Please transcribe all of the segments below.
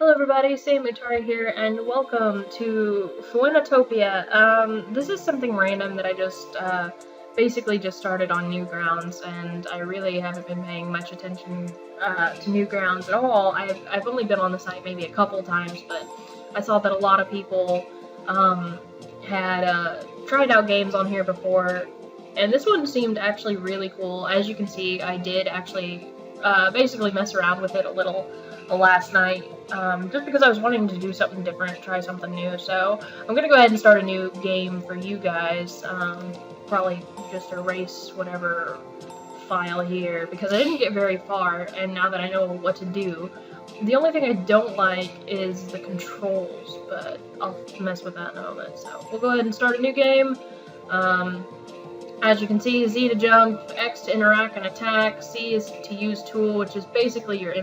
Hello everybody, Sam Atari here, and welcome to Phoenotopia. This is something random that I just, basically just started on Newgrounds, and I really haven't been paying much attention, to Newgrounds at all. I've only been on the site maybe a couple times, but I saw that a lot of people, had, tried out games on here before, and this one seemed actually really cool. As you can see, I did actually, basically mess around with it a little last night, just because I was wanting to do something different, try something new. So I'm gonna go ahead and start a new game for you guys. Probably just erase whatever file here because I didn't get very far, and now that I know what to do, the only thing I don't like is the controls, but I'll mess with that in a moment. So we'll go ahead and start a new game. As you can see, Z to jump, X to interact and attack, C is to use tool, which is basically your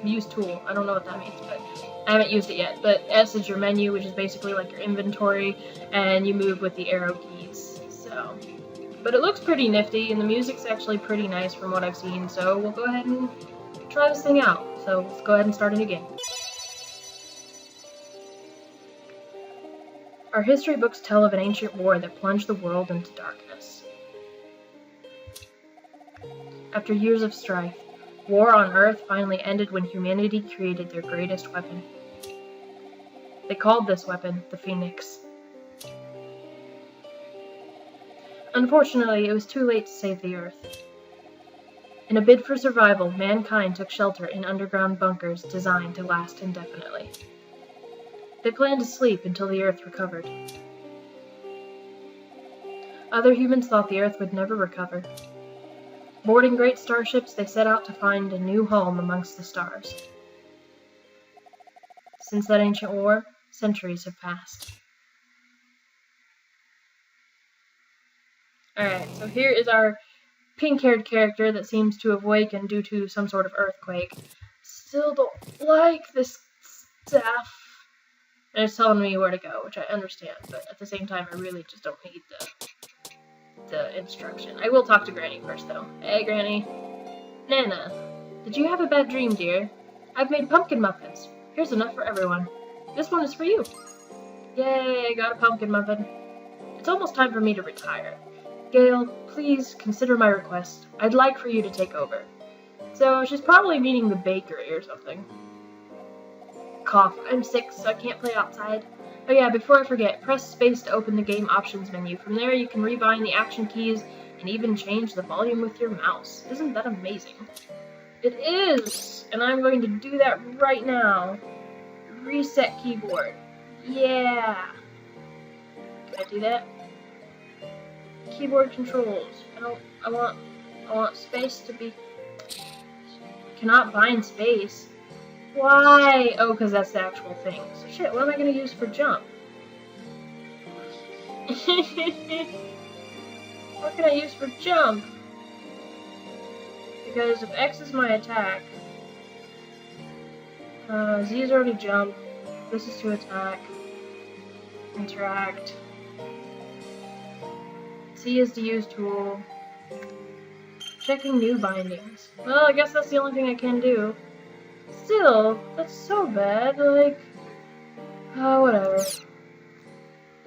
use tool. I don't know what that means, but I haven't used it yet. But S is your menu, which is basically like your inventory, and you move with the arrow keys. So, but it looks pretty nifty, and the music's actually pretty nice from what I've seen, so we'll go ahead and try this thing out. So let's go ahead and start a new game. Our history books tell of an ancient war that plunged the world into darkness. After years of strife, war on Earth finally ended when humanity created their greatest weapon. They called this weapon the Phoenix. Unfortunately, it was too late to save the Earth. In a bid for survival, mankind took shelter in underground bunkers designed to last indefinitely. They planned to sleep until the Earth recovered. Other humans thought the Earth would never recover. Boarding great starships, they set out to find a new home amongst the stars. Since that ancient war, centuries have passed. Alright, so here is our pink-haired character that seems to have awakened due to some sort of earthquake. Still don't like this staff. And it's telling me where to go, which I understand, but at the same time, I really just don't need the instruction. I will talk to Granny first, though. Hey, Granny. Nana, did you have a bad dream, dear? I've made pumpkin muffins. Here's enough for everyone. This one is for you. Yay, I got a pumpkin muffin. It's almost time for me to retire. Gale, please consider my request. I'd like for you to take over. So she's probably meaning the bakery or something. Cough. I'm sick, so I can't play outside. Oh yeah, before I forget, press space to open the game options menu. From there, you can rebind the action keys and even change the volume with your mouse. Isn't that amazing? It is! And I'm going to do that right now. Reset keyboard. Yeah! Can I do that? Keyboard controls. I want space to be... Cannot bind space. Why? Oh, because that's the actual thing. So shit, what am I going to use for jump? What can I use for jump? Because if X is my attack, Z is already jump, this is to attack, interact, C is to use tool, checking new bindings. Well, I guess that's the only thing I can do. Still, that's so bad, like, oh, whatever.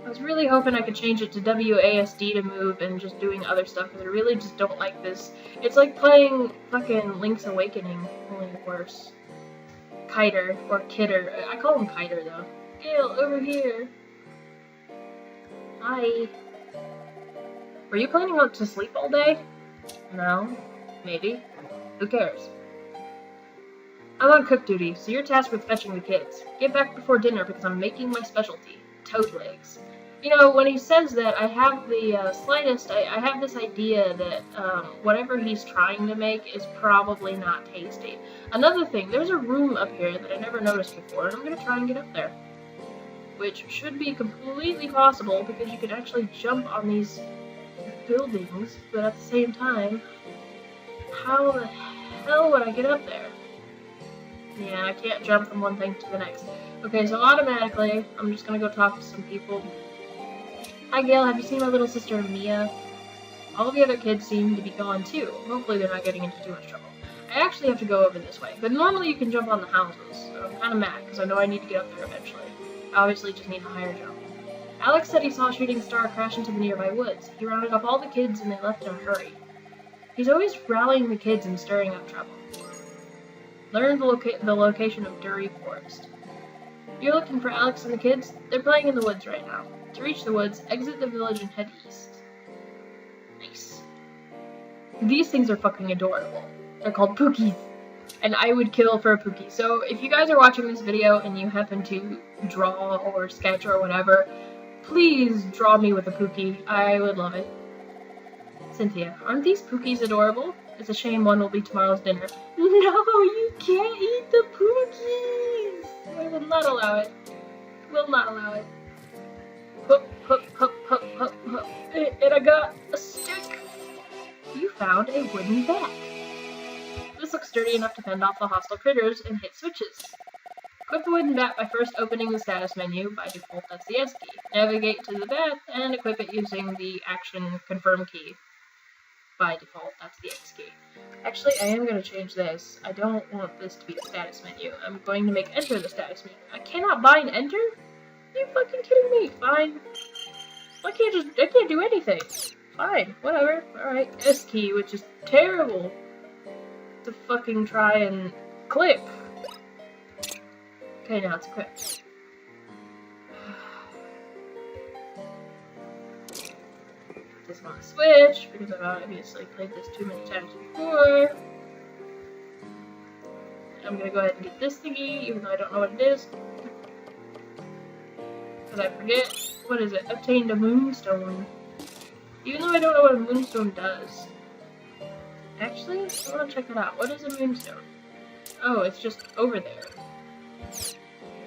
I was really hoping I could change it to WASD to move and just doing other stuff, because I really just don't like this. It's like playing fucking Link's Awakening, only worse. Kiter, or Kidder. I call him Kiter, though. Gale, over here. Hi. Were you planning on to sleep all day? No? Maybe? Who cares? I'm on cook duty, so you're tasked with fetching the kids. Get back before dinner because I'm making my specialty, toad legs. You know, when he says that, I have the I have this idea that whatever he's trying to make is probably not tasty. Another thing, there's a room up here that I never noticed before, and I'm going to try and get up there. Which should be completely possible because you can actually jump on these buildings, but at the same time, how the hell would I get up there? Yeah, I can't jump from one thing to the next. Okay, so automatically, I'm just gonna go talk to some people. Hi Gale, have you seen my little sister Mia? All the other kids seem to be gone too. Hopefully they're not getting into too much trouble. I actually have to go over this way, but normally you can jump on the houses, so I'm kind of mad, because I know I need to get up there eventually. I obviously just need a higher jump. Alex said he saw a shooting star crash into the nearby woods. He rounded up all the kids and they left in a hurry. He's always rallying the kids and stirring up trouble. Learn the location of Dury Forest. You're looking for Alex and the kids? They're playing in the woods right now. To reach the woods, exit the village and head east. Nice. These things are fucking adorable. They're called Pookies. And I would kill for a Pookie. So if you guys are watching this video and you happen to draw or sketch or whatever, please draw me with a Pookie. I would love it. Cynthia, aren't these Pookies adorable? It's a shame one will be tomorrow's dinner. No, you can't eat the Pookies! I will not allow it. Will not allow it. Hup, hup, hup, hup, hup, hup. And I got a stick. You found a wooden bat. This looks sturdy enough to fend off the hostile critters and hit switches. Equip the wooden bat by first opening the status menu. By default, that's the S key. Navigate to the bat and equip it using the action confirm key. By default, that's the X key. Actually, I am going to change this. I don't want this to be the status menu. I'm going to make enter the status menu. I cannot bind enter? Are you fucking kidding me? Fine. I can't do anything. Fine, whatever. Alright, S key, which is terrible to fucking try and click. Okay, now it's equipped. This on a Switch, because I've obviously played this too many times before. I'm gonna go ahead and get this thingy, even though I don't know what it is. Because I forget. What is it? Obtained a moonstone. Even though I don't know what a moonstone does. Actually, I want to check it out. What is a moonstone? Oh, it's just over there.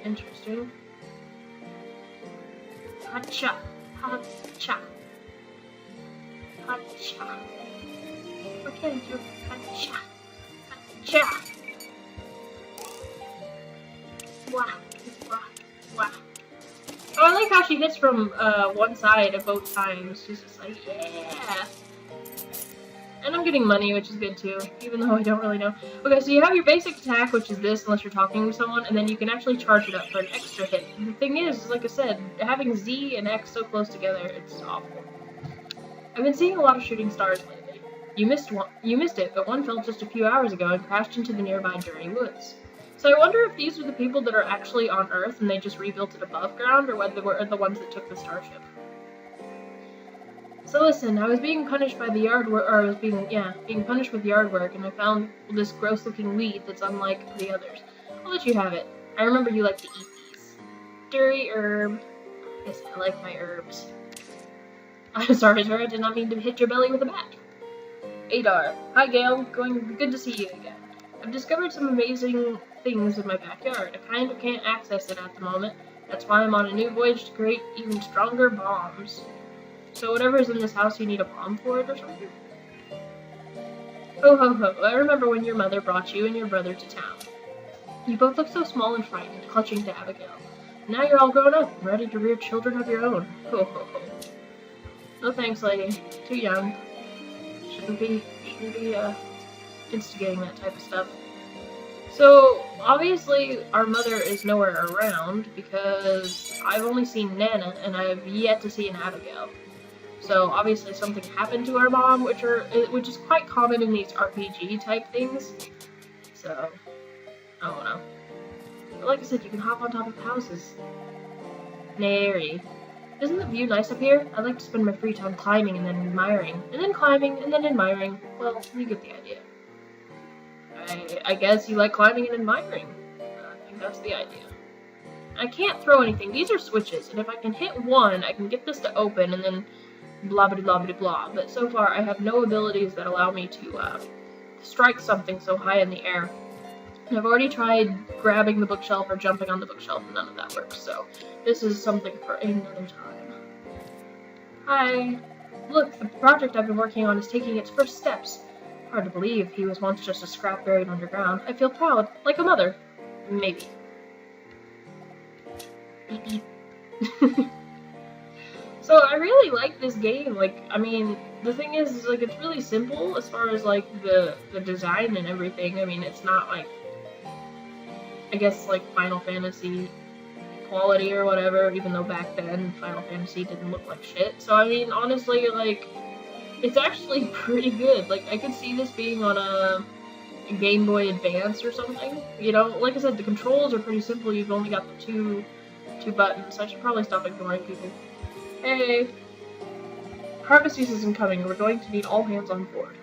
Interesting. Hacha. Hacha. Hacha. What can I do? Hacha. Hacha. Wah. Wah. Wah. Oh, I like how she hits from one side at both times. She's just like, yeah. And I'm getting money, which is good too, even though I don't really know. Okay, so you have your basic attack, which is this, unless you're talking to someone, and then you can actually charge it up for an extra hit. And the thing is, like I said, having Z and X so close together, it's awful. I've been seeing a lot of shooting stars lately. You missed it, but one fell just a few hours ago and crashed into the nearby Dury Woods. So I wonder if these are the people that are actually on Earth and they just rebuilt it above ground, or whether they were the ones that took the starship. So listen, I was being punished by the yard work, or I was being punished with yard work, and I found this gross-looking weed that's unlike the others. I'll let you have it. I remember you like to eat these. Dury herb. Yes, I like my herbs. I'm sorry, sir. I did not mean to hit your belly with a bat. Adar. Hi, Gale. Good to see you again. I've discovered some amazing things in my backyard. I kind of can't access it at the moment. That's why I'm on a new voyage to create even stronger bombs. So whatever's in this house, you need a bomb for it or something? Ho ho ho, I remember when your mother brought you and your brother to town. You both look so small and frightened, clutching to Abigail. Now you're all grown up and ready to rear children of your own. Ho ho ho. No thanks, lady. Too young. Shouldn't be instigating that type of stuff. So, obviously, our mother is nowhere around because I've only seen Nana and I've yet to see an Abigail. So, obviously, something happened to our mom, which is quite common in these RPG type things. So, I don't know. But like I said, you can hop on top of houses. Nary. Isn't the view nice up here? I'd like to spend my free time climbing and then admiring. And then climbing and then admiring. Well, you get the idea. I guess you like climbing and admiring. I think that's the idea. I can't throw anything. These are switches, and if I can hit one, I can get this to open, and then blah blah blah blah blah. But so far, I have no abilities that allow me to strike something so high in the air. And I've already tried grabbing the bookshelf or jumping on the bookshelf, and none of that works. So this is something for another time. Hi. Look, the project I've been working on is taking its first steps. Hard to believe he was once just a scrap buried underground. I feel proud, like a mother. Maybe. Beep beep. So I really like this game. Like, I mean, the thing is, like, it's really simple as far as, like, the design and everything. I mean, it's not, like, I guess, like, Final Fantasy quality or whatever, even though back then Final Fantasy didn't look like shit. So, I mean, honestly, like, it's actually pretty good. Like, I could see this being on a Game Boy Advance or something. You know, like I said, the controls are pretty simple. You've only got the two buttons, so I should probably stop ignoring people. Hey! Harvest season coming. We're going to need all hands on board.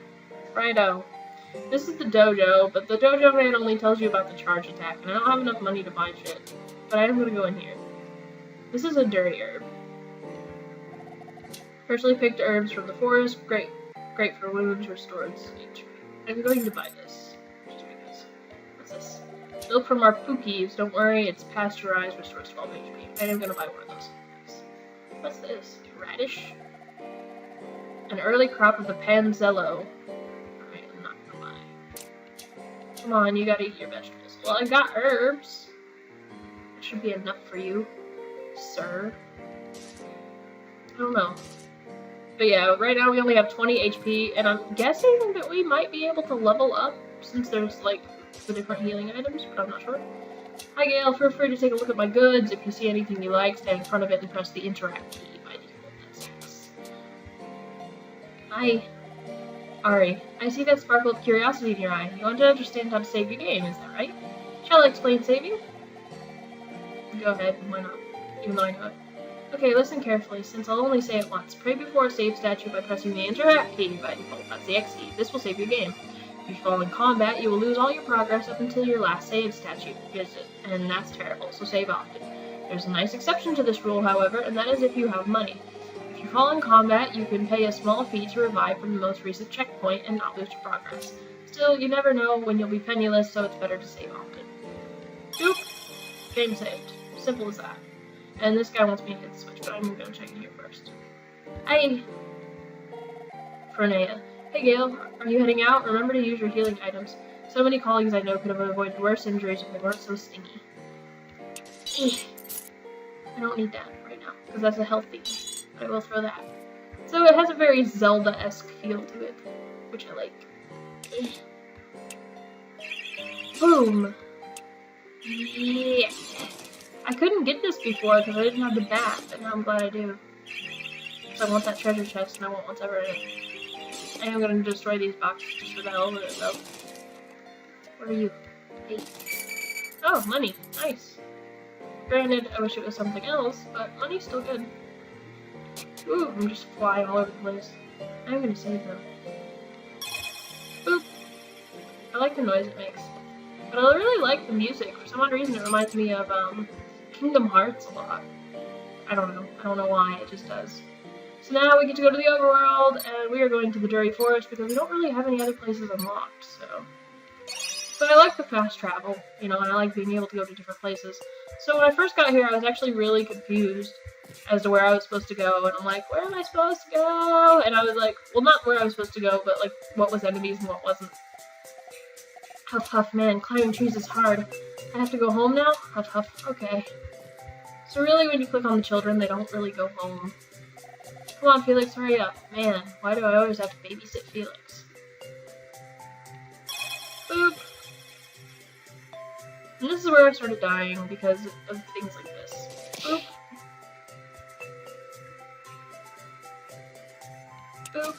Righto. This is the dojo, but the dojo man only tells you about the charge attack, and I don't have enough money to buy shit. But I am going to go in here. This is a dirty herb. Freshly picked herbs from the forest. Great. Great for wounds, restores HP. I'm going to buy this. Just because. What's this? Milk from our pookies. Don't worry, it's pasteurized, restores 12 HP. I am going to buy one of those. What's this? Radish? An early crop of the panzello. Alright, I'm not gonna buy. Come on, you gotta eat your vegetables. Well, I got herbs. That should be enough for you, sir. I don't know. But yeah, right now we only have 20 HP, and I'm guessing that we might be able to level up since there's, like, the different healing items, but I'm not sure. Hi Gale, feel free to take a look at my goods. If you see anything you like, stand in front of it and press the interact key by default. That's nice. Hi. Ari, I see that sparkle of curiosity in your eye. You want to understand how to save your game, is that right? Shall I explain saving? Go ahead, why not? Even though I know it. Okay, listen carefully, since I'll only say it once. Pray before a save statue by pressing the interact key by default. That's the X key. This will save your game. If you fall in combat, you will lose all your progress up until your last save statue visit, and that's terrible, so save often. There's a nice exception to this rule, however, and that is if you have money. If you fall in combat, you can pay a small fee to revive from the most recent checkpoint and not lose your progress. Still, you never know when you'll be penniless, so it's better to save often. Doop! Game saved. Simple as that. And this guy wants me to hit the switch, but I'm gonna check in here first. Hey! Frenea. Hey Gale, are you heading out? Remember to use your healing items. So many colleagues I know could have avoided worse injuries if they weren't so stingy. I don't need that right now, because that's a health thing. But I will throw that. So it has a very Zelda-esque feel to it, which I like. Boom! Yeah! I couldn't get this before because I didn't have the bat, but now I'm glad I do. So I want that treasure chest and I want what's ever in it. I am going to destroy these boxes just for the hell of it, though. What are you? Hey. Oh, money. Nice. Granted, I wish it was something else, but money's still good. Ooh, I'm just flying all over the place. I'm going to save them. Boop. I like the noise it makes. But I really like the music. For some odd reason, it reminds me of Kingdom Hearts a lot. I don't know. I don't know why. It just does. So now we get to go to the overworld, and we are going to the Dirty Forest because we don't really have any other places unlocked, so. But I like the fast travel, you know, and I like being able to go to different places. So when I first got here, I was actually really confused as to where I was supposed to go, and I'm like, where am I supposed to go? And I was like, well, not where I was supposed to go, but like, what was enemies and what wasn't. Huff, huff, man, climbing trees is hard. I have to go home now? Huff, huff, okay. So really, when you click on the children, they don't really go home. Come on, Felix, hurry up. Man, why do I always have to babysit Felix? Boop! And this is where I started dying because of things like this. Boop! Boop!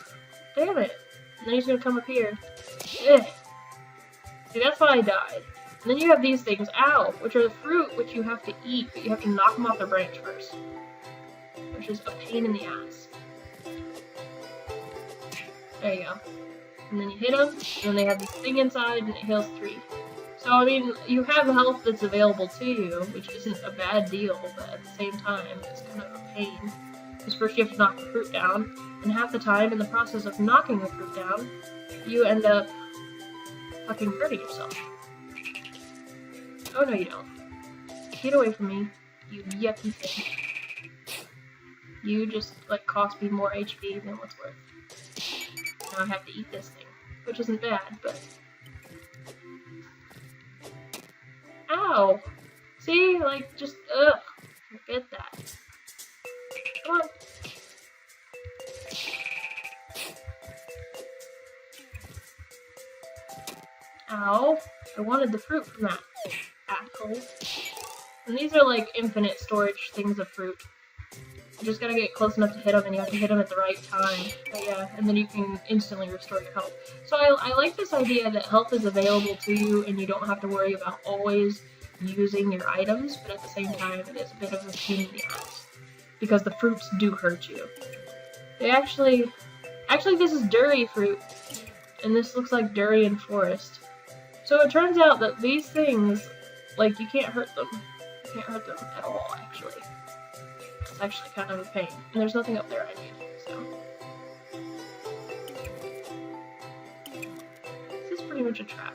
Damn it! And then he's gonna come up here. Ugh! See, that's why I died. And then you have these things, ow, which are the fruit which you have to eat, but you have to knock them off their branch first. Which is a pain in the ass. There you go. And then you hit them, and then they have this thing inside, and it heals 3. So, I mean, you have health that's available to you, which isn't a bad deal, but at the same time, it's kind of a pain. Because first you have to knock the fruit down, and half the time, in the process of knocking the fruit down, you end up fucking hurting yourself. Oh, no you don't. Get away from me, you yucky thing. You just, like, cost me more HP than what's worth. Now I have to eat this thing, which isn't bad, but... Ow! See? Like, just, ugh. Forget that. Come on. Ow. I wanted the fruit from that apple. And these are like infinite storage things of fruit. You just gotta get close enough to hit them, and you have to hit them at the right time. But yeah, and then you can instantly restore your health. So I like this idea that health is available to you, and you don't have to worry about always using your items, but at the same time, it is a bit of a pain in the ass. Because the fruits do hurt you. They actually, this is durian fruit, and this looks like durian forest. So it turns out that these things, like, you can't hurt them. You can't hurt them at all, actually. It's actually kind of a pain. And there's nothing up there I need, so. This is pretty much a trap.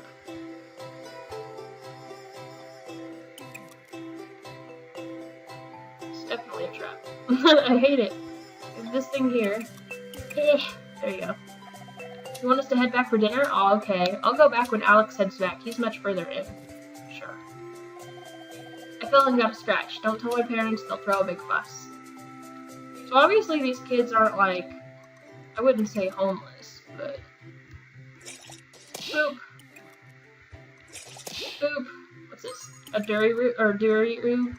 It's definitely a trap. I hate it. There's this thing here. There you go. You want us to head back for dinner? Oh, okay. I'll go back when Alex heads back. He's much further in. Sure. I fell and got a scratch. Don't tell my parents, they'll throw a big fuss. So obviously these kids aren't like, I wouldn't say homeless, but... Boop. Boop. What's this? A durian root, or durian root?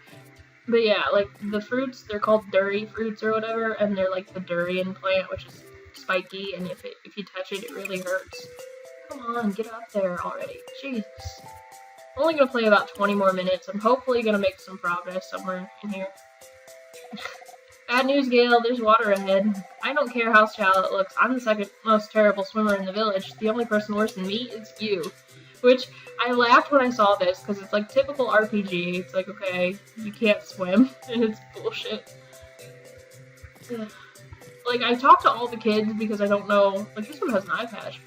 But yeah, like, the fruits, they're called durian fruits or whatever, and they're like the durian plant, which is spiky, and if you touch it, it really hurts. Come on, get up there already. Jesus. I'm only gonna play about 20 more minutes. I'm hopefully gonna make some progress somewhere in here. Bad news, Gale. There's water ahead. I don't care how shallow it looks. I'm the second most terrible swimmer in the village. The only person worse than me is you. Which, I laughed when I saw this, because it's like typical RPG. It's like, okay, you can't swim, and it's bullshit. Like, I talked to all the kids because I don't know, like, this one has an eye patch,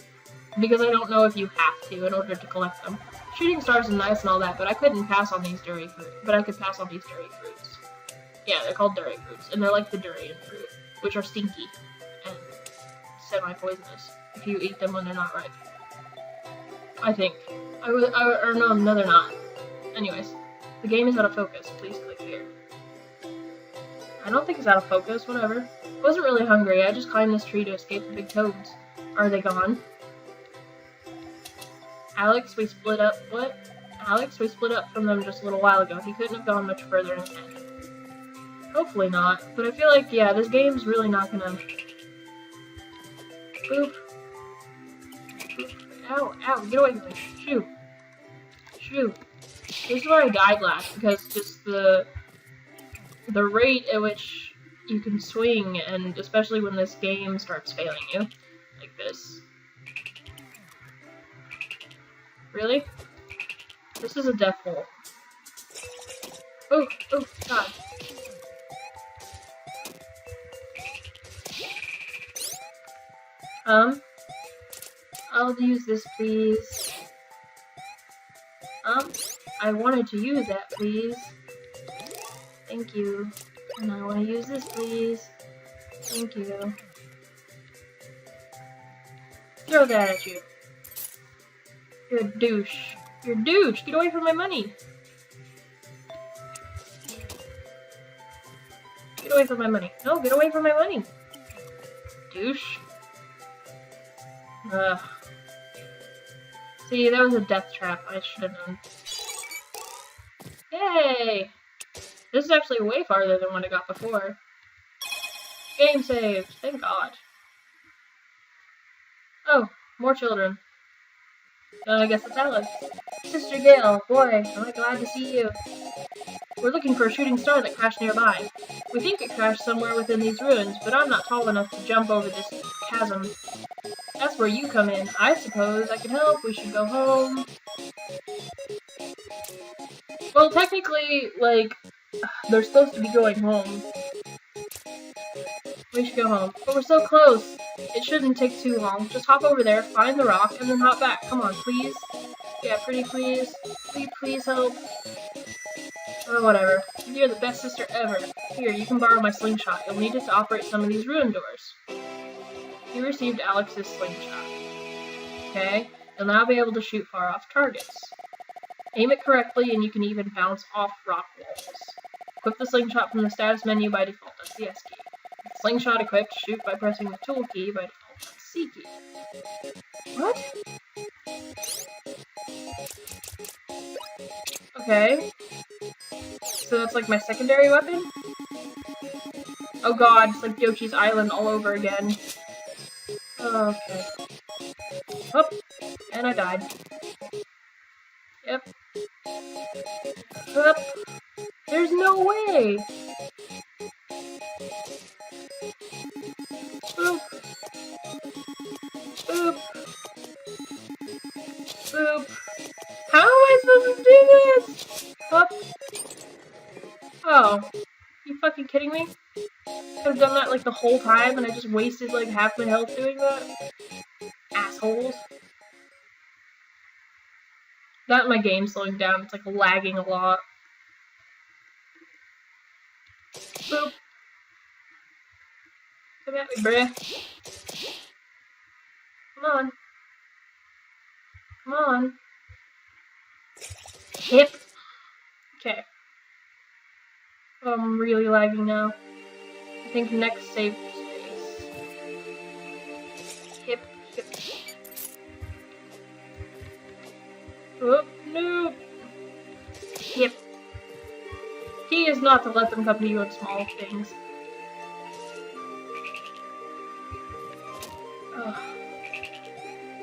because I don't know if you have to in order to collect them. Shooting stars is nice and all that, but I couldn't pass on these durian fruit, but I could pass on these durian fruits. Yeah, they're called durian fruits, and they're like the durian fruit, which are stinky and semi-poisonous if you eat them when they're not ripe. I think. Or no, they're not. Anyways, the game is out of focus. Please click here. I don't think it's out of focus, whatever. I wasn't really hungry, I just climbed this tree to escape the big toads. Are they gone? Alex, we split up. What? Alex, we split up from them just a little while ago. He couldn't have gone much further ahead. Hopefully not, but I feel like, yeah, this game's really not gonna... Boop. Boop. Ow, ow, get away from me. Shoo. Shoo. This is where I died last, because just the rate at which you can swing, and especially when this game starts failing you, like this. Really? This is a death hole. Oh, oh, God. I'll use this, please. I wanted to use that, please. Thank you. And I want to use this, please. Thank you. Throw that at you. You're a douche. You're a douche! Get away from my money! Get away from my money. No, get away from my money! Douche. Ugh. See, that was a death trap. I should have known. Yay! This is actually way farther than what I got before. Game saved. Thank God. Oh, more children. I guess it's Alex. Sister Gale, boy, am I glad to see you. We're looking for a shooting star that crashed nearby. We think it crashed somewhere within these ruins, but I'm not tall enough to jump over this chasm. That's where you come in. I suppose I can help. We should go home. Well, technically, like, they're supposed to be going home. We should go home. But we're so close. It shouldn't take too long. Just hop over there, find the rock, and then hop back. Come on, please. Yeah, pretty please. Please help. Oh, whatever. You're the best sister ever. Here, you can borrow my slingshot. You'll need it to operate some of these ruin doors. You received Alex's slingshot. Okay, you'll now be able to shoot far-off targets. Aim it correctly, and you can even bounce off rock walls. Equip the slingshot from the status menu by default. That's the S key. Slingshot equipped, shoot by pressing the tool key by default. That's C key. What? Okay. So that's like my secondary weapon? Oh god, it's like Yoshi's Island all over again. Okay. Oh, and I died. Yep. Up. There's no way! Boop. Boop. Boop. How am I supposed to do this? Up. Oh. You fucking kidding me? Could have done that like the whole time and I just wasted like half my health doing that? Assholes. That and my game slowing down, it's like lagging a lot. Boop. Come at me, bruh. Come on. Come on. Hip. Okay. Oh, I'm really lagging now. I think next save space. Hip. Hip. Oh, no. Hip. Key is not to let them come to you in small things. Ugh.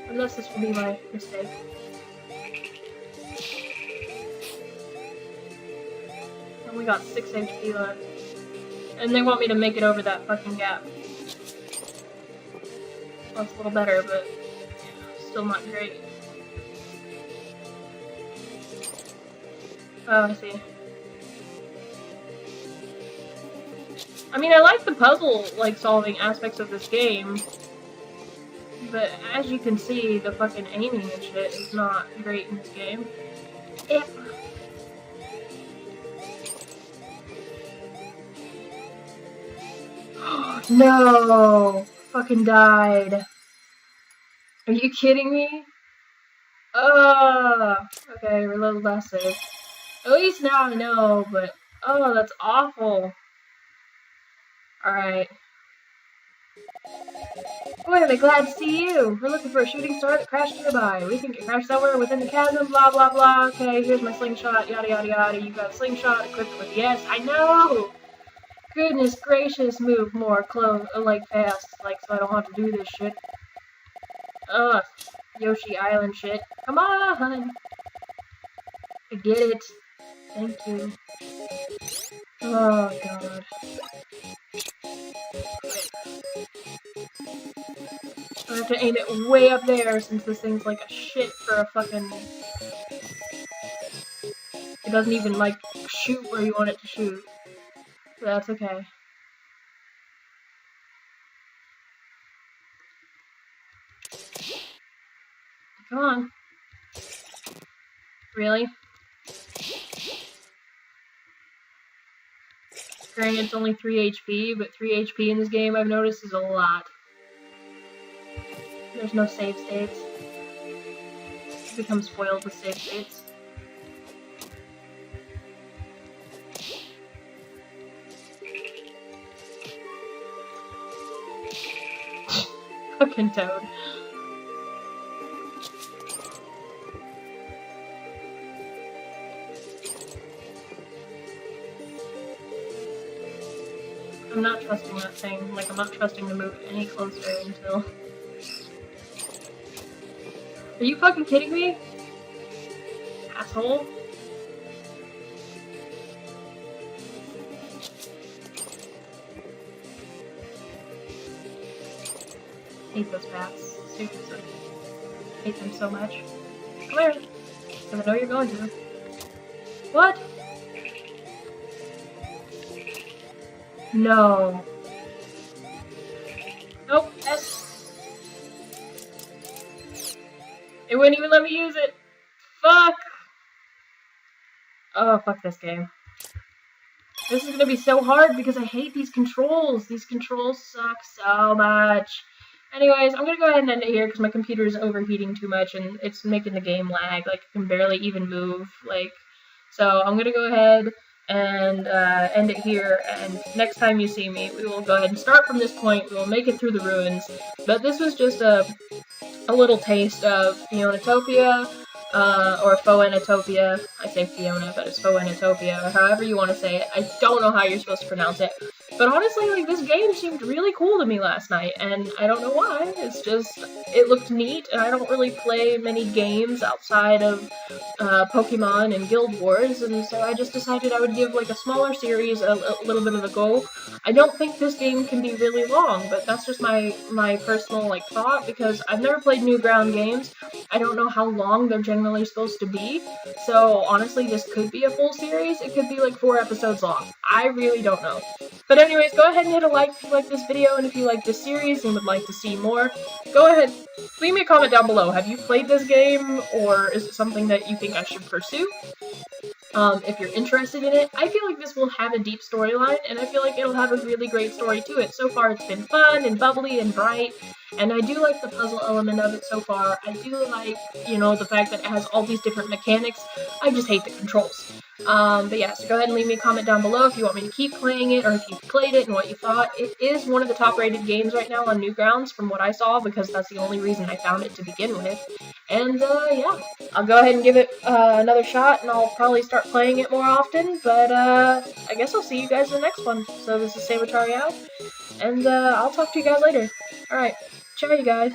Unless this will be my mistake. I only got 6 HP left. And they want me to make it over that fucking gap. Well, it's a little better, but still not great. Oh, I see. I mean, I like the puzzle, like, solving aspects of this game. But as you can see, the fucking aiming and shit is not great in this game. No! Fucking died. Are you kidding me? Okay, reload last save. At least now I know, but oh, that's awful. Alright. Boy, am I glad to see you! We're looking for a shooting star that crashed nearby. We think it crashed somewhere within the chasm, blah blah blah. Okay, here's my slingshot, yada yada yada. You got a slingshot equipped with yes, I know! Goodness gracious, move more like fast, like so I don't have to do this shit. Ugh, Yoshi Island shit. Come on! I get it. Thank you. Oh god. I have to aim it way up there since this thing's like a shit for a fucking... It doesn't even like shoot where you want it to shoot. But that's okay. Come on. Really? Granted, it's only 3 HP, but 3 HP in this game I've noticed is a lot. There's no save states. You become spoiled with save states. Fucking Toad. I'm not trusting that thing. Like, I'm not trusting to move any closer until... Are you fucking kidding me? Asshole. Hate those paths. Seriously. Hate them so much. Come here. Because I know you're going to. What? No. Nope. S. It wouldn't even let me use it. Fuck. Oh, fuck this game. This is gonna be so hard because I hate these controls. These controls suck so much. Anyways, I'm gonna go ahead and end it here because my computer is overheating too much and it's making the game lag. Like, I can barely even move. Like, so I'm gonna go ahead and end it here, and next time you see me, we will go ahead and start from this point. We will make it through the ruins, but this was just a little taste of Phoenotopia. or Phoenotopia. I say Fiona, but it's Phoenotopia, or however you want to say it. I don't know how you're supposed to pronounce it. But honestly, like, this game seemed really cool to me last night, and I don't know why. It's just, it looked neat, and I don't really play many games outside of Pokemon and Guild Wars, and so I just decided I would give, like, a smaller series a little bit of a go. I don't think this game can be really long, but that's just my personal, like, thought, because I've never played Newgrounds games. I don't know how long they're generally supposed to be, so honestly, this could be a full series. It could be, like, 4 episodes long. I really don't know. But anyways, go ahead and hit a like if you like this video, and if you like this series and would like to see more, go ahead, leave me a comment down below. Have you played this game, or is it something that you think I should pursue? If you're interested in it, I feel like this will have a deep storyline, and I feel like it'll have a really great story to it. So far, it's been fun and bubbly and bright, and I do like the puzzle element of it so far. I do like, you know, the fact that it has all these different mechanics. I just hate the controls. But yeah, so go ahead and leave me a comment down below if you want me to keep playing it, or if you've played it and what you thought. It is one of the top rated games right now on Newgrounds from what I saw, because that's the only reason I found it to begin with. And yeah, I'll go ahead and give it another shot, and I'll probably start playing it more often, but I guess I'll see you guys in the next one. So this is Sabatari out, and I'll talk to you guys later. Alright, ciao you guys.